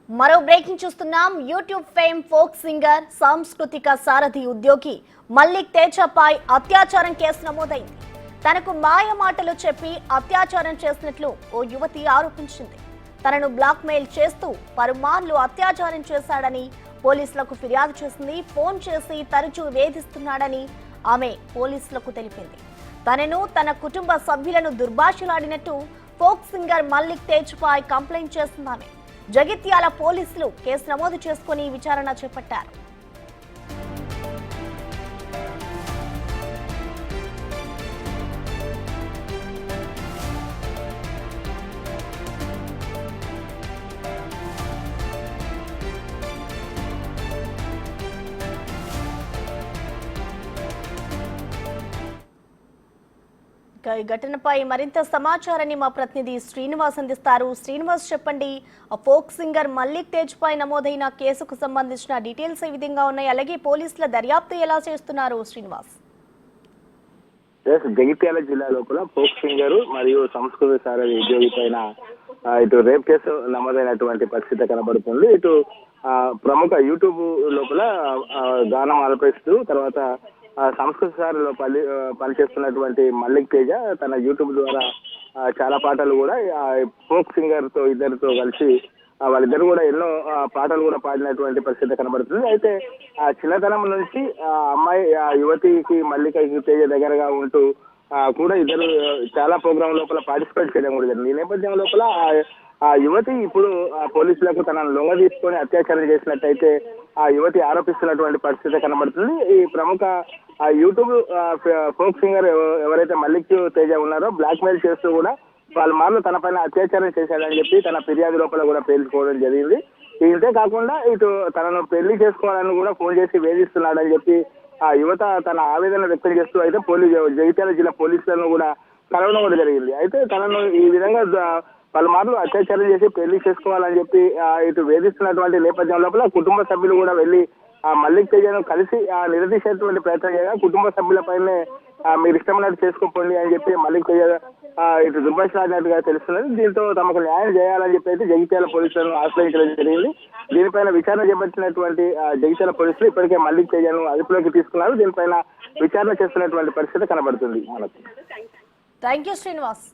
మరో బ్రేకింగ్ చూస్తున్నాం. YouTube fame folk singer సాంస్కృతిక సారథి ఉద్యోగి మల్లిక్ తేజపై అత్యాచారం కేసు నమోదైంది. తనకు మాయ మాటలు చెప్పి అత్యాచారం చేసినట్లు ఓ యువతి ఆరోపించింది. తనను బ్లాక్ మెయిల్ చేస్తూ పలుమార్లు అత్యాచారం చేశాడని పోలీసులకు ఫిర్యాదు చేసింది. ఫోన్ చేసి తరచూ వేధిస్తున్నాడని ఆమె పోలీసులకు తెలిపింది. తనను తన కుటుంబ సభ్యులను దుర్భాషలాడినట్టు ఫోక్ సింగర్ మల్లిక్ తేజపై కంప్లైంట్ చేస్తున్నామే. జగిత్యాల పోలీసులు కేసు నమోదు చేసుకుని విచారణ చేపట్టారు. ఈ ఘటనపై మరింత సమాచారాన్ని మా ప్రతినిధి శ్రీనివాస్ అందిస్తారు. శ్రీనివాస్, చెప్పండి, ఫోక్ సింగర్ మల్లిక్ తేజ్ పై నమోదైన కేసుకు సంబంధించిన డీటెయిల్స్ ఏ విధంగా ఉన్నాయి, అలాగే పోలీసుల దర్యాప్తు ఎలా చేస్తున్నారు శ్రీనివాస్? జగిత్యాల జిల్లా లోపల ఫోక్ సింగర్ మరియు సంస్కృతి సారథి ఉద్యోగి పైన ఇటు రేప్ కేసు నమోదైనటువంటి పరిస్థితి కనబడుతుంది. ఇటు ప్రముఖ యూట్యూబ్ లోపల గానం ఆలపిస్తూ తర్వాత సంస్కృతి సారథిలో పనిచేస్తున్నటువంటి మల్లిక్ తేజ తన యూట్యూబ్ ద్వారా చాలా పాటలు కూడా ఫోక్ సింగర్ తో ఇద్దరితో కలిసి వాళ్ళిద్దరు కూడా ఎన్నో పాటలు కూడా పాడినటువంటి పరిస్థితి కనబడుతుంది. అయితే ఆ చిన్నతనం నుంచి అమ్మాయి యువతికి మల్లిక తేజ దగ్గరగా ఉంటూ కూడా ఇద్దరు చాలా ప్రోగ్రాం లోపల పార్టిసిపేట్ చేయడం కూడా జరిగింది. ఈ నేపథ్యం లోపల ఆ యువతి ఇప్పుడు పోలీసులకు తనను లొంగ తీసుకొని అత్యాచారం చేసినట్టయితే ఆ యువతి ఆరోపిస్తున్నటువంటి పరిస్థితి కనబడుతుంది. ఈ ప్రముఖ యూట్యూబ్ ఫోక్ సింగర్ ఎవరైతే మల్లిక్ తేజ ఉన్నారో బ్లాక్ మెయిల్ చేస్తూ కూడా వాళ్ళ మార్లు తన పైన అత్యాచారం చేశాడని చెప్పి తన ఫిర్యాదు లోపల కూడా పేర్చుకోవడం జరిగింది. ఇంతే కాకుండా ఇటు తనను పెళ్లి చేసుకోవాలని కూడా ఫోన్ చేసి వేధిస్తున్నాడని చెప్పి ఆ యువత తన ఆవేదన వ్యక్తం చేస్తూ అయితే జగిత్యాల జిల్లా పోలీసులను కూడా కలవడం కూడా జరిగింది. అయితే తనను ఈ విధంగా పలుమార్లు అత్యాచారం చేసి పెళ్లి చేసుకోవాలని చెప్పి ఇటు వేధిస్తున్నటువంటి నేపథ్యం లోపల కుటుంబ సభ్యులు కూడా వెళ్లి మల్లిక్ తేజను కలిసి నిలదీసేటువంటి ప్రయత్నం చేయగా కుటుంబ సభ్యులపైనే మీరు ఇష్టమైనట్టు చేసుకోండి అని చెప్పి మల్లిక్ తేజ ఇటు దుర్భాషలాడినట్టుగా తెలుస్తున్నది. దీంతో తమకు న్యాయం చేయాలని చెప్పి అయితే జగిత్యాల పోలీసులను ఆశ్రయించడం జరిగింది. దీనిపైన విచారణ చేపట్టినటువంటి జగిత్యాల పోలీసులు ఇప్పటికే మల్లిక్ తేజను అదుపులోకి తీసుకున్నారు. దీనిపైన విచారణ చేస్తున్నటువంటి పరిస్థితి కనబడుతుంది మనకు. Thank you Srinivas.